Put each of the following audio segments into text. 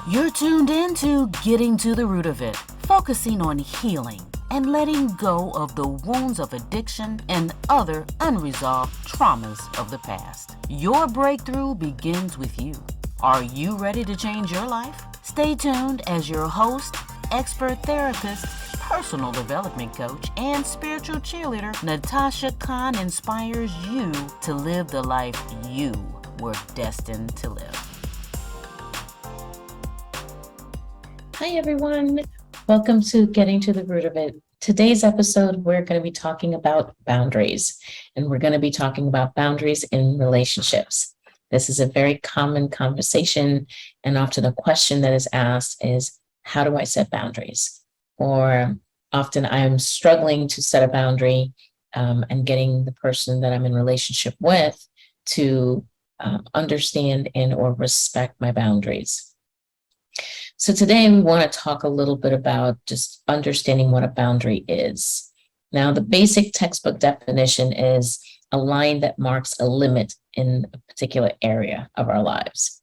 You're tuned in to Getting to the Root of It, focusing on healing and letting go of the wounds of addiction and other unresolved traumas of the past. Your breakthrough begins with you. Are you ready to change your life? Stay tuned as your host, expert therapist, personal development coach, and spiritual cheerleader, Natashah Khan, inspires you to live the life you were destined to live. Hi, everyone. Welcome to Getting to the Root of It. Today's episode, we're going to be talking about boundaries, and we're going to be talking about boundaries in relationships. This is a very common conversation, and often a question that is asked is, how do I set boundaries? Or often I'm struggling to set a boundary and getting the person that I'm in relationship with to understand and or respect my boundaries. So today we want to talk a little bit about just understanding what a boundary is. Now, the basic textbook definition is a line that marks a limit in a particular area of our lives.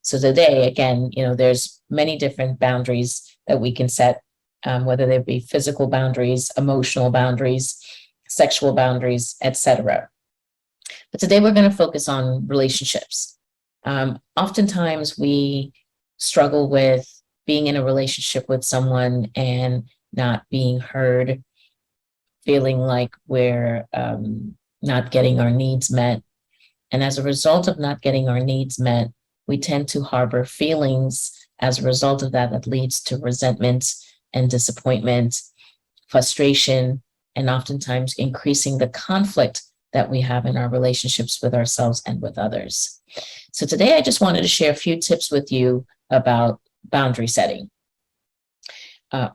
So today, again, there's many different boundaries that we can set, whether they be physical boundaries, emotional boundaries, sexual boundaries, etc. But today we're going to focus on relationships. Oftentimes we struggle with being in a relationship with someone and not being heard, feeling like we're not getting our needs met. And as a result of not getting our needs met, we tend to harbor feelings as a result of that leads to resentment and disappointment, frustration, and oftentimes increasing the conflict that we have in our relationships with ourselves and with others. So today I just wanted to share a few tips with you about boundary setting.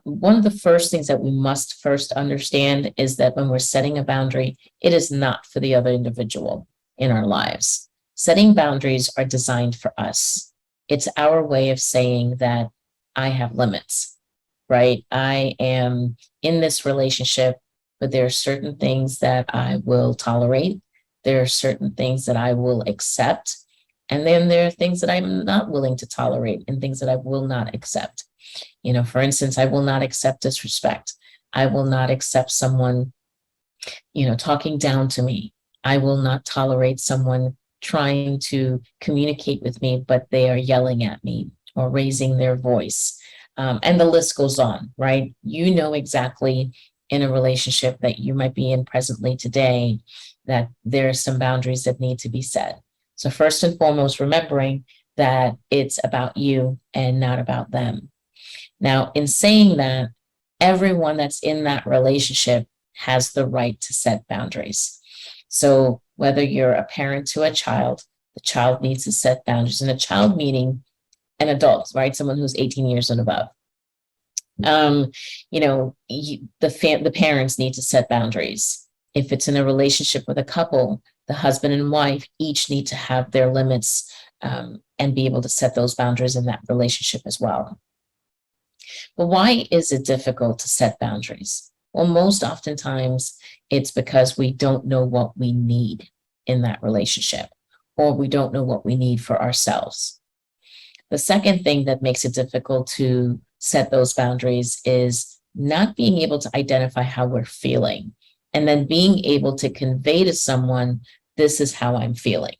One of the first things that we must first understand is that when we're setting a boundary, it is not for the other individual in our lives. Setting boundaries are designed for us. It's our way of saying that I have limits, right? I am in this relationship, but there are certain things that I will tolerate. There are certain things that I will accept. And then there are things that I'm not willing to tolerate and things that I will not accept. For instance, I will not accept disrespect. I will not accept someone, talking down to me. I will not tolerate someone trying to communicate with me, but they are yelling at me or raising their voice. And the list goes on, right? You know exactly in a relationship that you might be in presently today that there are some boundaries that need to be set. So first and foremost, remembering that it's about you and not about them. Now, in saying that, everyone that's in that relationship has the right to set boundaries. So whether you're a parent to a child, the child needs to set boundaries, and a child meaning an adult, right? Someone who's 18 years and above. The parents need to set boundaries. If it's in a relationship with a couple, the husband and wife each need to have their limits and be able to set those boundaries in that relationship as well. But why is it difficult to set boundaries? Well, most oftentimes it's because we don't know what we need in that relationship, or we don't know what we need for ourselves. The second thing that makes it difficult to set those boundaries is not being able to identify how we're feeling, and then being able to convey to someone, this is how I'm feeling.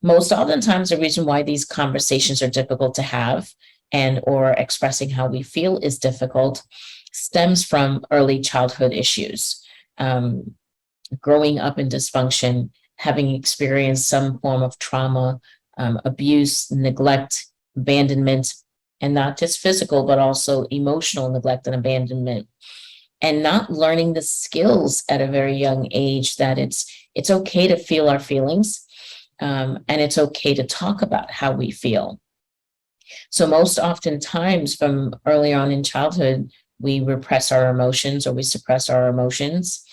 Most oftentimes, the reason why these conversations are difficult to have and or expressing how we feel is difficult stems from early childhood issues, growing up in dysfunction, having experienced some form of trauma, abuse, neglect, abandonment, and not just physical, but also emotional neglect and abandonment. And not learning the skills at a very young age that it's okay to feel our feelings, and it's okay to talk about how we feel. So most oftentimes from early on in childhood, we repress our emotions or we suppress our emotions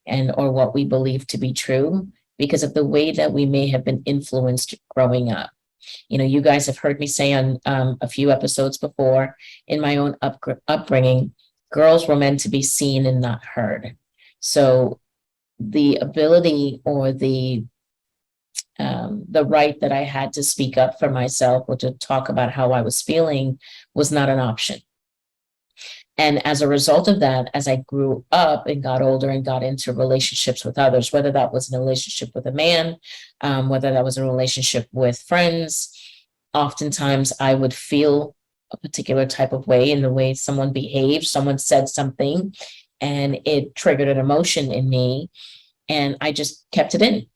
or what we believe to be true because of the way that we may have been influenced growing up. You guys have heard me say on a few episodes before, in my own upbringing, girls were meant to be seen and not heard. So the ability or the the right that I had to speak up for myself or to talk about how I was feeling was not an option. And as a result of that, as I grew up and got older and got into relationships with others, whether that was in a relationship with a man, whether that was a relationship with friends, oftentimes I would feel a particular type of way in the way someone behaved, someone said something, and it triggered an emotion in me. And I just kept it in.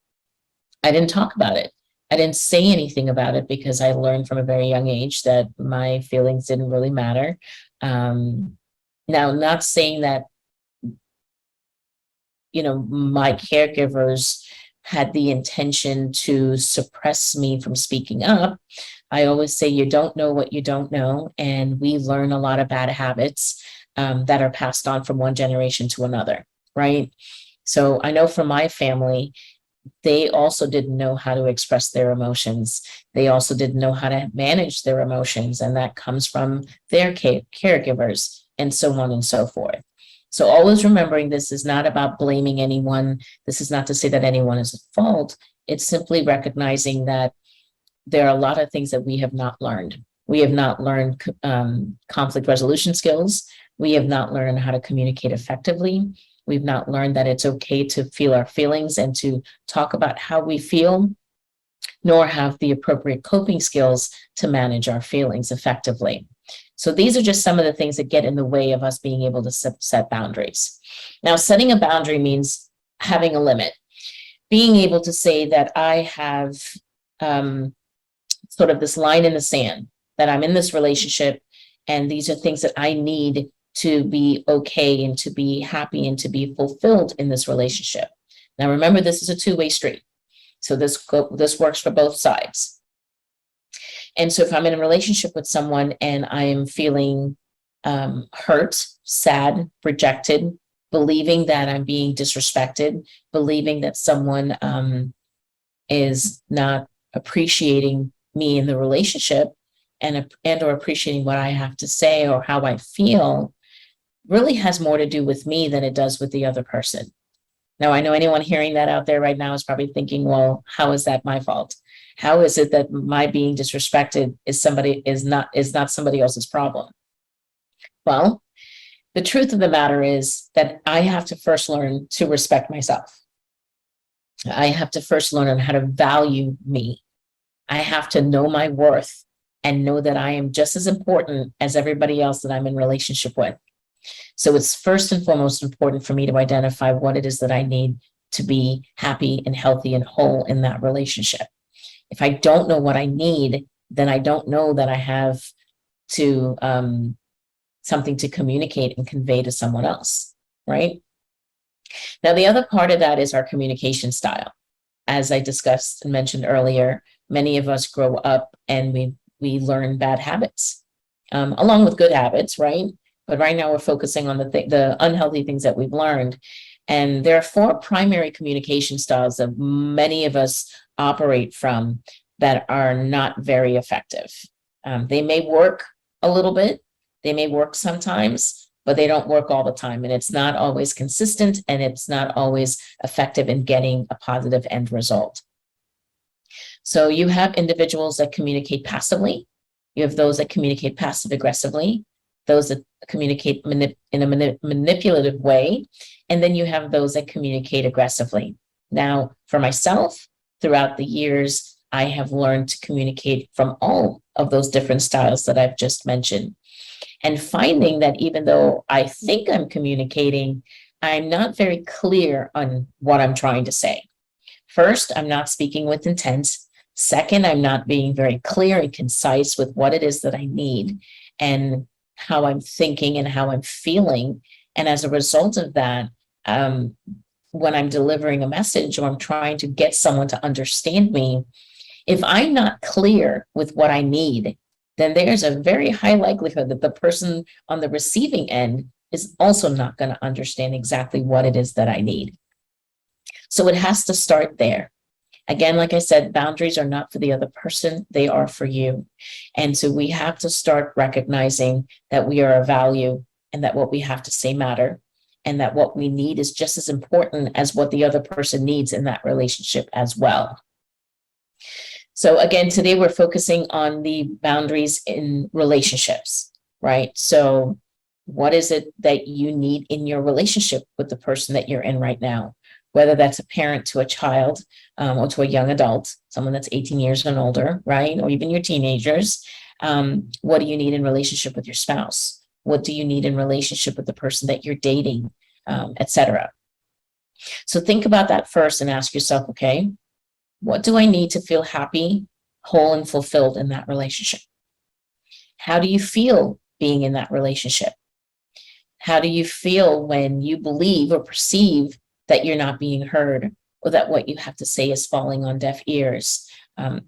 I didn't talk about it. I didn't say anything about it because I learned from a very young age that my feelings didn't really matter. Now, not saying that, my caregivers had the intention to suppress me from speaking up. I always say you don't know what you don't know, and we learn a lot of bad habits that are passed on from one generation to another, right? So I know from my family, they also didn't know how to express their emotions. They also didn't know how to manage their emotions, and that comes from their caregivers and so on and so forth. So always remembering this is not about blaming anyone. This is not to say that anyone is at fault. It's simply recognizing that there are a lot of things that we have not learned. We have not learned conflict resolution skills. We have not learned how to communicate effectively. We've not learned that it's okay to feel our feelings and to talk about how we feel, nor have the appropriate coping skills to manage our feelings effectively. So these are just some of the things that get in the way of us being able to set boundaries. Now, setting a boundary means having a limit, being able to say that I have sort of this line in the sand, that I'm in this relationship and these are things that I need to be okay and to be happy and to be fulfilled in this relationship. Now, remember, this is a two-way street. So this works for both sides. And so if I'm in a relationship with someone and I am feeling hurt, sad, rejected, believing that I'm being disrespected, believing that someone is not appreciating me in the relationship and or appreciating what I have to say or how I feel, really has more to do with me than it does with the other person. Now, I know anyone hearing that out there right now is probably thinking, well, how is that my fault? How is it that my being disrespected is not somebody else's problem? Well, the truth of the matter is that I have to first learn to respect myself. I have to first learn how to value me. I have to know my worth and know that I am just as important as everybody else that I'm in relationship with. So it's first and foremost important for me to identify what it is that I need to be happy and healthy and whole in that relationship. If I don't know what I need, then I don't know that I have to something to communicate and convey to someone else, right? Now, the other part of that is our communication style. As I discussed and mentioned earlier, many of us grow up and we learn bad habits, along with good habits, right? But right now we're focusing on the unhealthy things that we've learned. And there are 4 primary communication styles that many of us operate from that are not very effective. They may work a little bit, they may work sometimes, but they don't work all the time. And it's not always consistent and it's not always effective in getting a positive end result. So you have individuals that communicate passively. You have those that communicate passive aggressively, those that communicate in a manipulative way, and then you have those that communicate aggressively. Now, for myself, throughout the years, I have learned to communicate from all of those different styles that I've just mentioned, and finding that even though I think I'm communicating, I'm not very clear on what I'm trying to say. First, I'm not speaking with intent. Second, I'm not being very clear and concise with what it is that I need and how I'm thinking and how I'm feeling. And as a result of that, when I'm delivering a message or I'm trying to get someone to understand me, if I'm not clear with what I need, then there's a very high likelihood that the person on the receiving end is also not going to understand exactly what it is that I need. So it has to start there. Again, like I said, boundaries are not for the other person, they are for you. And so we have to start recognizing that we are of value and that what we have to say matter and that what we need is just as important as what the other person needs in that relationship as well. So again, today we're focusing on the boundaries in relationships, right? So what is it that you need in your relationship with the person that you're in right now? Whether that's a parent to a child, or to a young adult, someone that's 18 years and older, right? Or even your teenagers. What do you need in relationship with your spouse? What do you need in relationship with the person that you're dating, etc.? So think about that first and ask yourself, okay, what do I need to feel happy, whole, and fulfilled in that relationship? How do you feel being in that relationship? How do you feel when you believe or perceive that you're not being heard, or that what you have to say is falling on deaf ears?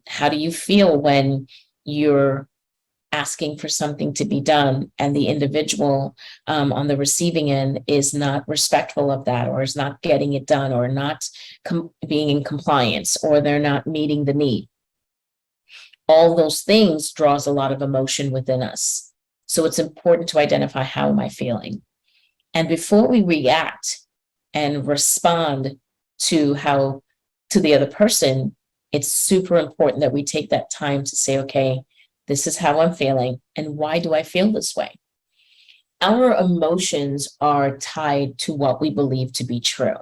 How do you feel when you're asking for something to be done and the individual, on the receiving end is not respectful of that, or is not getting it done, or not being in compliance, or they're not meeting the need? All those things draws a lot of emotion within us. So it's important to identify, how am I feeling? And before we react and respond to the other person, it's super important that we take that time to say, okay, this is how I'm feeling, and why do I feel this way? Our emotions are tied to what we believe to be true.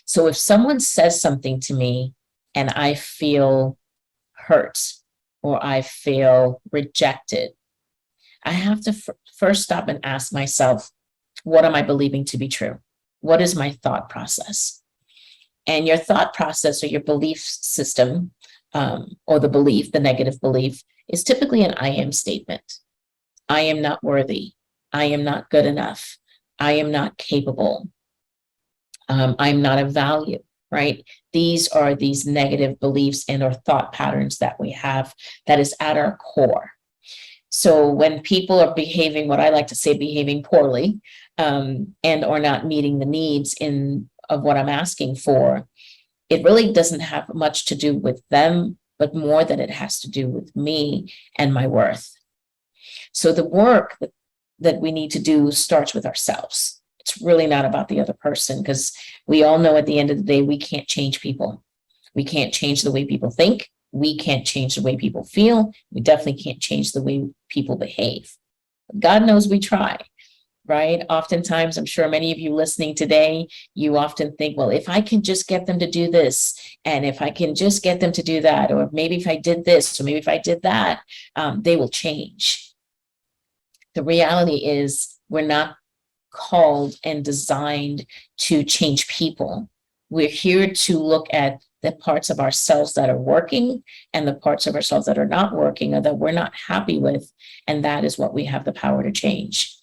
So if someone says something to me and I feel hurt, or I feel rejected, I have to first stop and ask myself, what am I believing to be true? What is my thought process? And your thought process, or your belief system, or the negative belief, is typically an I am statement. I am not worthy. I am not good enough. I am not capable. I'm not of value, right? These are these negative beliefs and or thought patterns that we have that is at our core. So when people are behaving, what I like to say, behaving poorly, and or not meeting the needs of what I'm asking for, it really doesn't have much to do with them, but more than it has to do with me and my worth. So the work that we need to do starts with ourselves. It's really not about the other person, because we all know at the end of the day, we can't change people. We can't change the way people think. We can't change the way people feel. We definitely can't change the way people behave. God knows we try, right? Oftentimes, I'm sure many of you listening today, you often think, well, if I can just get them to do this, and if I can just get them to do that, or maybe if I did this, or maybe if I did that, they will change. The reality is, we're not called and designed to change people. We're here to look at the parts of ourselves that are working and the parts of ourselves that are not working, or that we're not happy with. And that is what we have the power to change.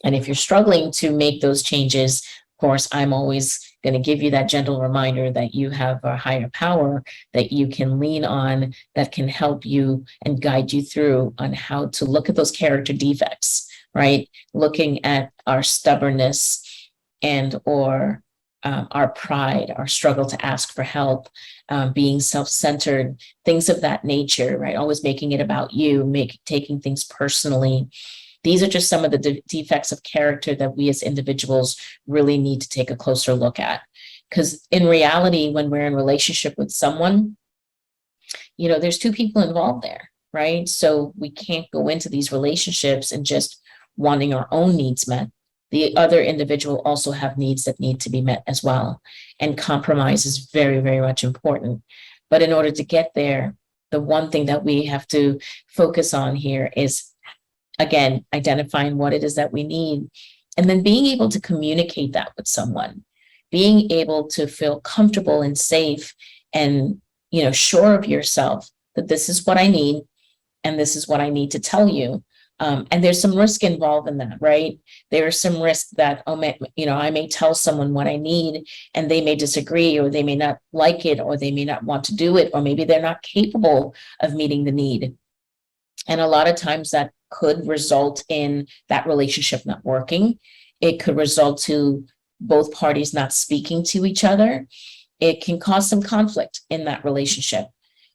And if you're struggling to make those changes, of course, I'm always going to give you that gentle reminder that you have a higher power that you can lean on, that can help you and guide you through on how to look at those character defects, right? Looking at our stubbornness and or our pride, our struggle to ask for help, being self-centered, things of that nature, right? Always making it about you, taking things personally. These are just some of the defects of character that we as individuals really need to take a closer look at. Because in reality, when we're in relationship with someone, there's two people involved there, right? So we can't go into these relationships and just wanting our own needs met. The other individual also have needs that need to be met as well. And compromise is very, very much important. But in order to get there, the one thing that we have to focus on here is, again, identifying what it is that we need, and then being able to communicate that with someone, being able to feel comfortable and safe and, sure of yourself that this is what I need and this is what I need to tell you. And there's some risk involved in that, right? There's some risk that, I may tell someone what I need and they may disagree, or they may not like it, or they may not want to do it, or maybe they're not capable of meeting the need. And a lot of times that could result in that relationship not working. It could result to both parties not speaking to each other. It can cause some conflict in that relationship.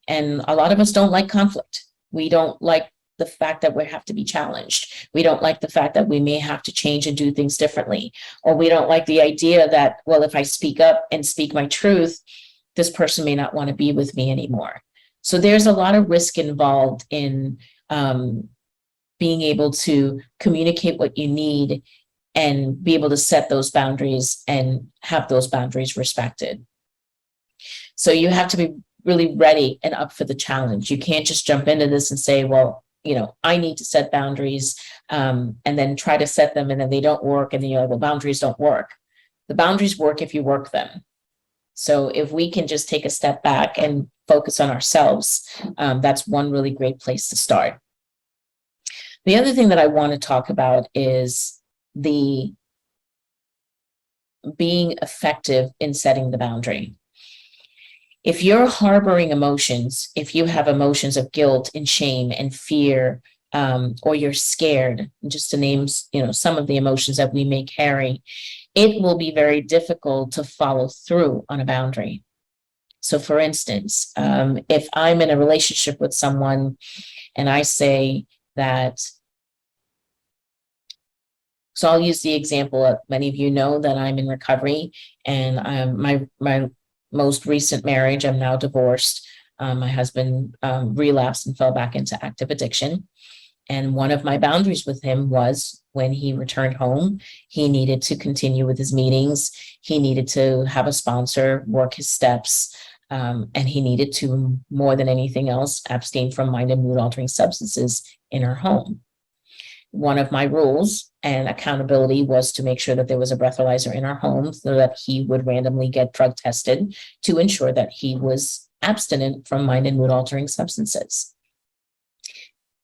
And a lot of us don't like conflict. We don't like the fact that we have to be challenged. We don't like the fact that we may have to change and do things differently. Or we don't like the idea that, well, if I speak up and speak my truth, this person may not want to be with me anymore. So there's a lot of risk involved in being able to communicate what you need and be able to set those boundaries and have those boundaries respected. So you have to be really ready and up for the challenge. You can't just jump into this and say, well, I need to set boundaries, and then try to set them and then they don't work. And then you're like, well, boundaries don't work. The boundaries work if you work them. So if we can just take a step back and focus on ourselves, that's one really great place to start. The other thing that I want to talk about is the being effective in setting the boundary. If you're harboring emotions, if you have emotions of guilt and shame and fear, or you're scared, just to name, some of the emotions that we may carry, it will be very difficult to follow through on a boundary. So for instance, if I'm in a relationship with someone and I say that, so I'll use the example of, many of you know that I'm in recovery, and my most recent marriage, I'm now divorced. My husband relapsed and fell back into active addiction. And one of my boundaries with him was, when he returned home, he needed to continue with his meetings. He needed to have a sponsor, work his steps, and he needed to, more than anything else, abstain from mind and mood altering substances in our home. One of my rules and accountability was to make sure that there was a breathalyzer in our home so that he would randomly get drug tested to ensure that he was abstinent from mind and mood altering substances.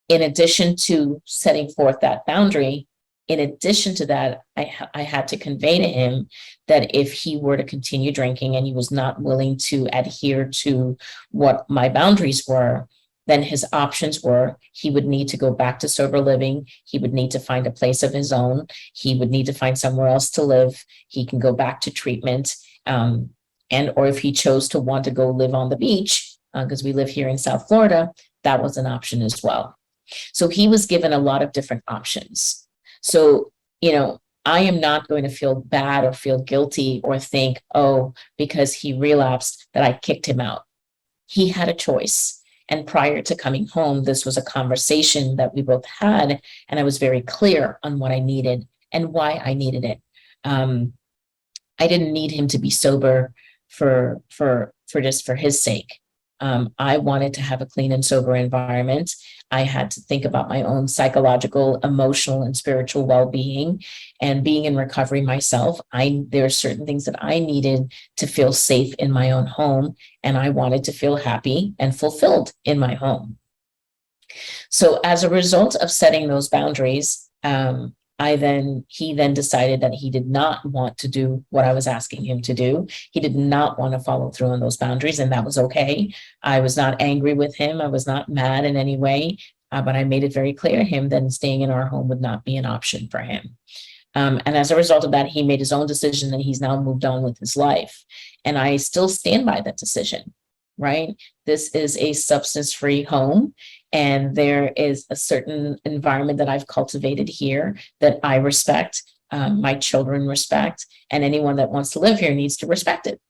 In addition to setting forth that boundary, in addition to that, I had to convey to him that if he were to continue drinking and he was not willing to adhere to what my boundaries were, then his options were, he would need to go back to sober living. He would need to find a place of his own. He would need to find somewhere else to live. He can go back to treatment. Or if he chose to want to go live on the beach, because we live here in South Florida, that was an option as well. So he was given a lot of different options. So, I am not going to feel bad or feel guilty or think, oh, because he relapsed that I kicked him out. He had a choice. And prior to coming home, this was a conversation that we both had, and I was very clear on what I needed and why I needed it. I didn't need him to be sober for his sake. I wanted to have a clean and sober environment. I had to think about my own psychological, emotional, and spiritual well-being. And being in recovery myself, there are certain things that I needed to feel safe in my own home, and I wanted to feel happy and fulfilled in my home. So as a result of setting those boundaries, he then decided that he did not want to do what I was asking him to do. He did not want to follow through on those boundaries, and that was okay. I was not angry with him. I was not mad in any way, but I made it very clear to him that staying in our home would not be an option for him. And as a result of that, he made his own decision, and he's now moved on with his life. And I still stand by that decision, right? This is a substance-free home. And there is a certain environment that I've cultivated here that I respect, my children respect, and anyone that wants to live here needs to respect it.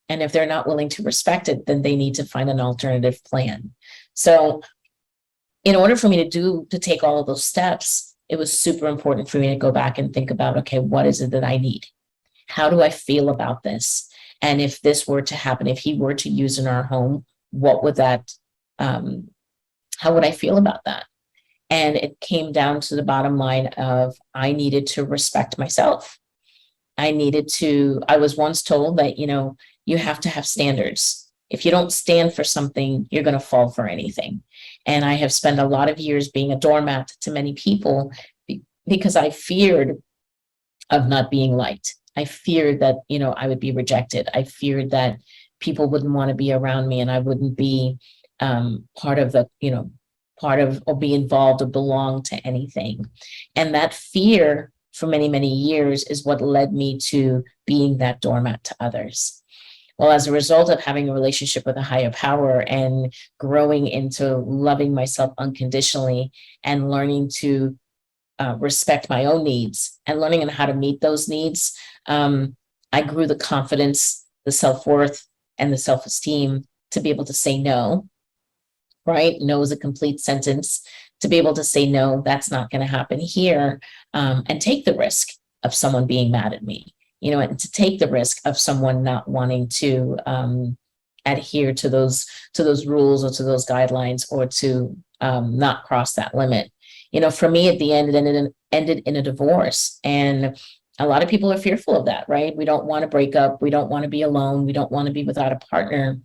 And if they're not willing to respect it, then they need to find an alternative plan. So in order for me to take all of those steps, it was super important for me to go back and think about, okay, what is it that I need? How do I feel about this? And if this were to happen, if he were to use in our home, what would that, how would I feel about that? And it came down to the bottom line of, I needed to respect myself. I was once told that, you have to have standards. If you don't stand for something, you're going to fall for anything. And I have spent a lot of years being a doormat to many people because I feared of not being liked. I feared that, I would be rejected. I feared that people wouldn't want to be around me and I wouldn't be part of or be involved or belong to anything. And that fear for many, many years is what led me to being that doormat to others. Well, as a result of having a relationship with a higher power and growing into loving myself unconditionally and learning to respect my own needs and learning on how to meet those needs, I grew the confidence, the self-worth, and the self-esteem to be able to say no, right? No is a complete sentence. To be able to say, no, that's not going to happen here, and take the risk of someone being mad at me, and to take the risk of someone not wanting to adhere to those rules or to those guidelines, or to not cross that limit. For me, at the end, it ended in a divorce. And a lot of people are fearful of that, right? We don't want to break up. We don't want to be alone. We don't want to be without a partner.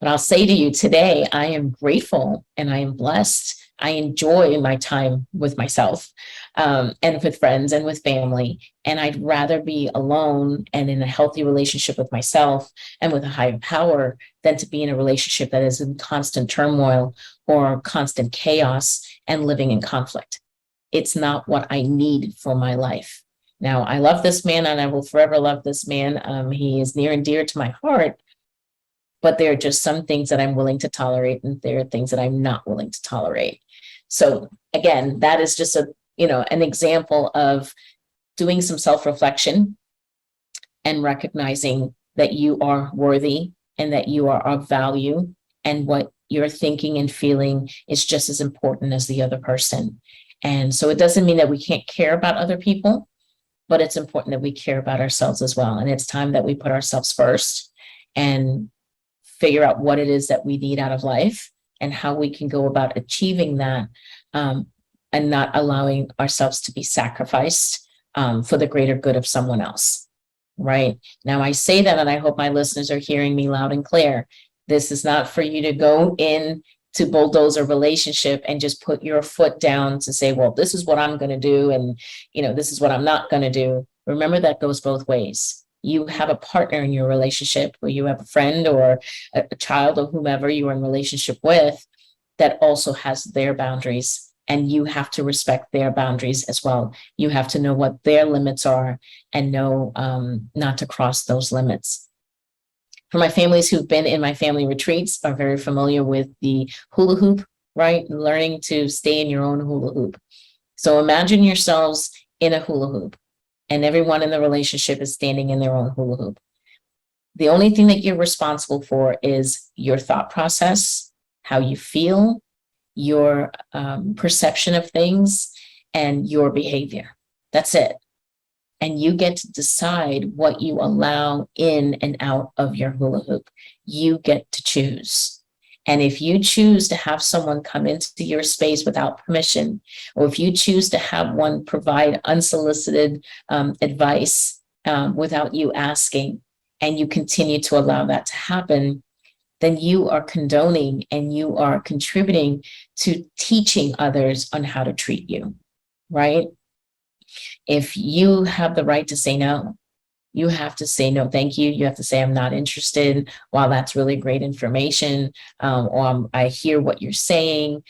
But I'll say to you today, I am grateful and I am blessed. I enjoy my time with myself, and with friends and with family. And I'd rather be alone and in a healthy relationship with myself and with a higher power than to be in a relationship that is in constant turmoil or constant chaos and living in conflict. It's not what I need for my life. Now, I love this man and I will forever love this man. He is near and dear to my heart. But there are just some things that I'm willing to tolerate, and there are things that I'm not willing to tolerate. So again, that is just an example of doing some self-reflection and recognizing that you are worthy and that you are of value, and what you're thinking and feeling is just as important as the other person. And so it doesn't mean that we can't care about other people, but it's important that we care about ourselves as well. And it's time that we put ourselves first and figure out what it is that we need out of life and how we can go about achieving that, and not allowing ourselves to be sacrificed for the greater good of someone else. Right now, I say that, and I hope my listeners are hearing me loud and clear. This is not for you to go in to bulldoze a relationship and just put your foot down to say, well, this is what I'm going to do, and this is what I'm not going to do. Remember, that goes both ways. You have a partner in your relationship, or you have a friend or a child or whomever you are in relationship with, that also has their boundaries, and you have to respect their boundaries as well. You have to know what their limits are and know not to cross those limits. For my families who've been in my family retreats are very familiar with the hula hoop, right? Learning to stay in your own hula hoop. So imagine yourselves in a hula hoop, and everyone in the relationship is standing in their own hula hoop. The only thing that you're responsible for is your thought process, how you feel, your perception of things, and your behavior. That's it. And you get to decide what you allow in and out of your hula hoop. You get to choose. And if you choose to have someone come into your space without permission, or if you choose to have one provide unsolicited advice without you asking, and you continue to allow that to happen, then you are condoning and you are contributing to teaching others on how to treat you, right? If you have the right to say no, you have to say no, thank you. You have to say, I'm not interested. While that's really great information, or I hear what you're saying,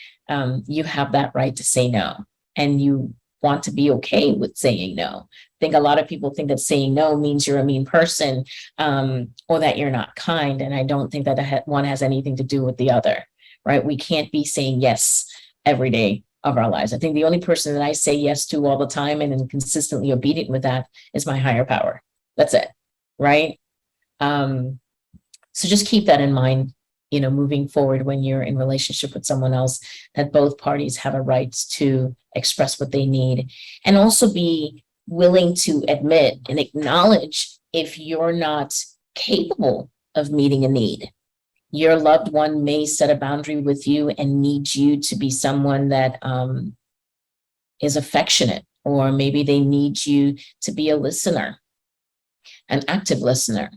you have that right to say no. And you want to be okay with saying no. I think a lot of people think that saying no means you're a mean person, or that you're not kind. And I don't think that one has anything to do with the other, right? We can't be saying yes every day of our lives. I think the only person that I say yes to all the time and am consistently obedient with that is my higher power. That's it, right? So just keep that in mind, moving forward when you're in relationship with someone else, that both parties have a right to express what they need, and also be willing to admit and acknowledge if you're not capable of meeting a need. Your loved one may set a boundary with you and need you to be someone that is affectionate, or maybe they need you to be a listener, an active listener.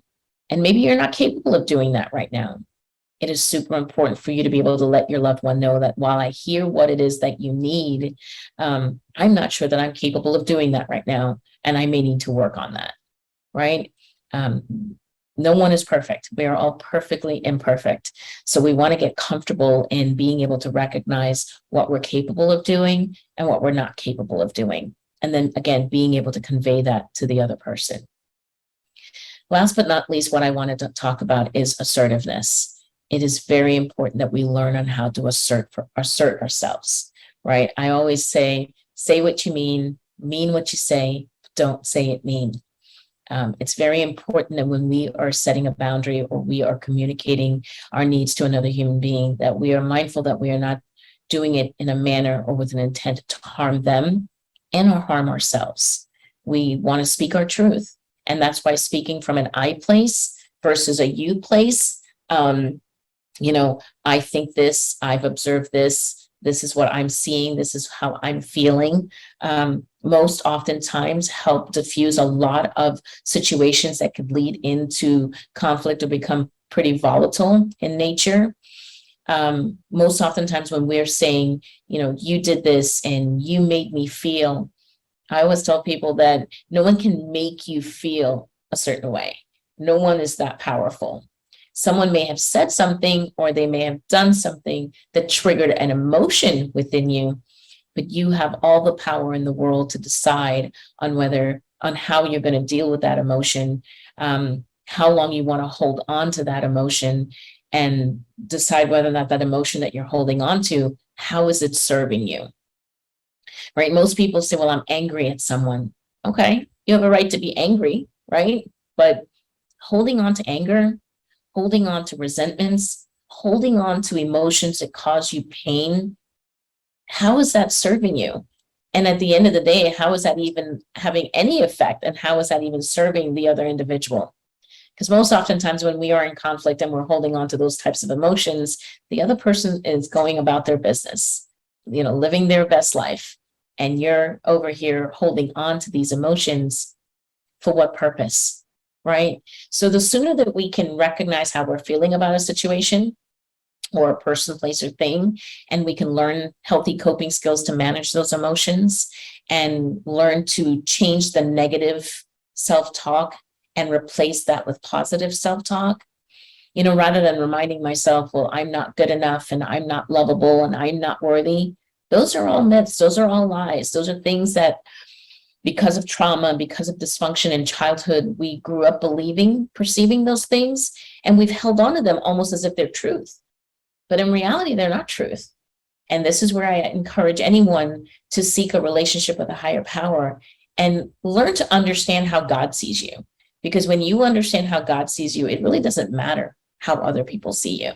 And maybe you're not capable of doing that right now. It is super important for you to be able to let your loved one know that while I hear what it is that you need, I'm not sure that I'm capable of doing that right now, and I may need to work on that, right? No one is perfect. We are all perfectly imperfect. So we want to get comfortable in being able to recognize what we're capable of doing and what we're not capable of doing. And then again, being able to convey that to the other person. Last but not least, what I wanted to talk about is assertiveness. It is very important that we learn on how to assert ourselves, right? I always say what you mean what you say, don't say it mean. It's very important that when we are setting a boundary or we are communicating our needs to another human being, that we are mindful that we are not doing it in a manner or with an intent to harm them and or harm ourselves. We want to speak our truth. And that's why speaking from an I place versus a you place, I think this, I've observed this is what I'm seeing, this is how I'm feeling, most oftentimes help diffuse a lot of situations that could lead into conflict or become pretty volatile in nature. Most oftentimes when we're saying, you did this and you made me feel, I always tell people that no one can make you feel a certain way. No one is that powerful. Someone may have said something or they may have done something that triggered an emotion within you, but you have all the power in the world to decide on how you're going to deal with that emotion, how long you want to hold on to that emotion, and decide whether or not that emotion that you're holding on to, how is it serving you? Right? Most people say, well, I'm angry at someone. Okay, you have a right to be angry, right? But holding on to anger, holding on to resentments, holding on to emotions that cause you pain, how is that serving you? And at the end of the day, how is that even having any effect? And how is that even serving the other individual? Because most oftentimes when we are in conflict and we're holding on to those types of emotions, the other person is going about their business, living their best life. And you're over here holding on to these emotions for what purpose, right? So the sooner that we can recognize how we're feeling about a situation or a person, place, or thing, and we can learn healthy coping skills to manage those emotions and learn to change the negative self-talk and replace that with positive self-talk, rather than reminding myself, well, I'm not good enough and I'm not lovable and I'm not worthy. Those are all myths. Those are all lies. Those are things that, because of trauma, because of dysfunction in childhood, we grew up perceiving those things, and we've held on to them almost as if they're truth. But in reality, they're not truth. And this is where I encourage anyone to seek a relationship with a higher power and learn to understand how God sees you. Because when you understand how God sees you, it really doesn't matter how other people see you.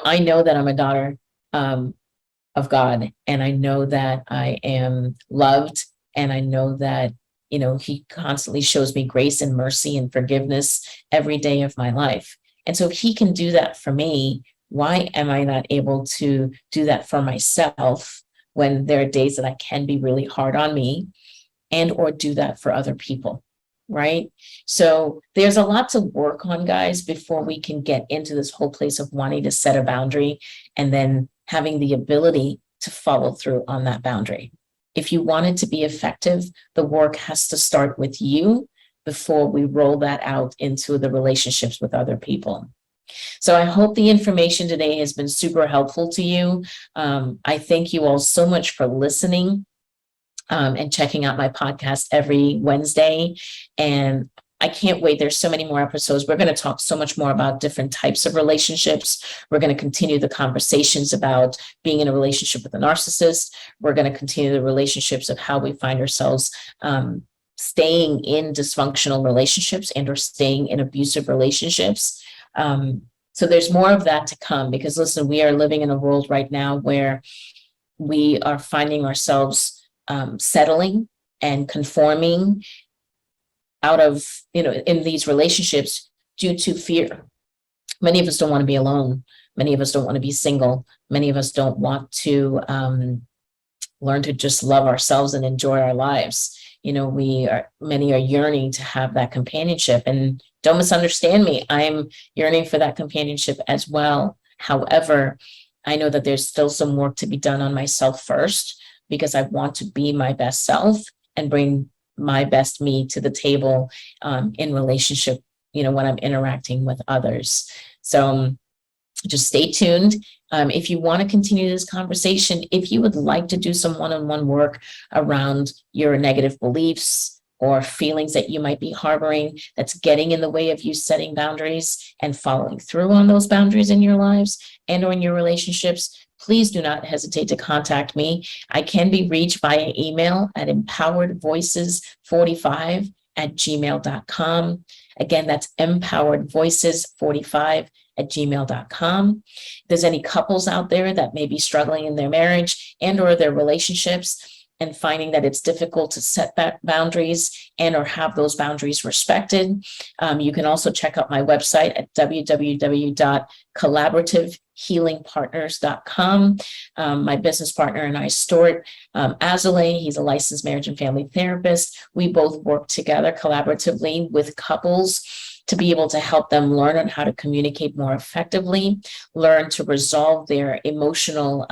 I know that I'm a daughter of God, and I know that I am loved, and I know that, He constantly shows me grace and mercy and forgiveness every day of my life. And so if He can do that for me, why am I not able to do that for myself when there are days that I can be really hard on me and or do that for other people, right? So there's a lot to work on, guys, before we can get into this whole place of wanting to set a boundary and then having the ability to follow through on that boundary. If you want it to be effective, the work has to start with you before we roll that out into the relationships with other people. So I hope the information today has been super helpful to you. I thank you all so much for listening and checking out my podcast every Wednesday. And I can't wait. There's so many more episodes. We're going to talk so much more about different types of relationships. We're going to continue the conversations about being in a relationship with a narcissist. We're going to continue the relationships of how we find ourselves staying in dysfunctional relationships and or staying in abusive relationships. So there's more of that to come, because listen, we are living in a world right now where we are finding ourselves settling and conforming out of, in these relationships due to fear. Many of us don't want to be alone. Many of us don't want to be single. Many of us don't want to learn to just love ourselves and enjoy our lives. Many are yearning to have that companionship, and don't misunderstand me. I'm yearning for that companionship as well. However, I know that there's still some work to be done on myself first, because I want to be my best self and bring my best me to the table in relationship, when I'm interacting with others. So just stay tuned. If you want to continue this conversation, if you would like to do some one-on-one work around your negative beliefs or feelings that you might be harboring that's getting in the way of you setting boundaries and following through on those boundaries in your lives and or in your relationships, please do not hesitate to contact me. I can be reached via email at empoweredvoices45 empoweredvoices45@gmail.com. Again, that's empoweredvoices45@gmail.com. If there's any couples out there that may be struggling in their marriage and or their relationships and finding that it's difficult to set boundaries and or have those boundaries respected, you can also check out my website at www.collaborativehealingpartners.com. My business partner and I, Stuart Azalea, he's a licensed marriage and family therapist. We both work together collaboratively with couples to be able to help them learn on how to communicate more effectively, learn to resolve their emotional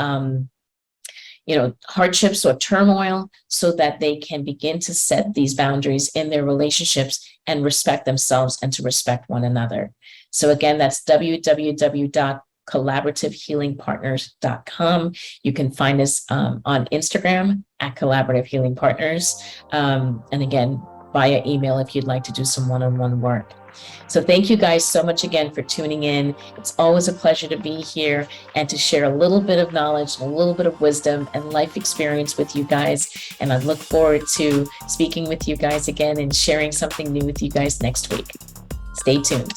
hardships or turmoil, so that they can begin to set these boundaries in their relationships and respect themselves and to respect one another. So again, that's www.collaborativehealingpartners.com. You can find us on Instagram at Collaborative Healing Partners. And again, via email if you'd like to do some one-on-one work. So thank you guys so much again for tuning in. It's always a pleasure to be here and to share a little bit of knowledge and a little bit of wisdom and life experience with you guys. And I look forward to speaking with you guys again and sharing something new with you guys next week. Stay tuned.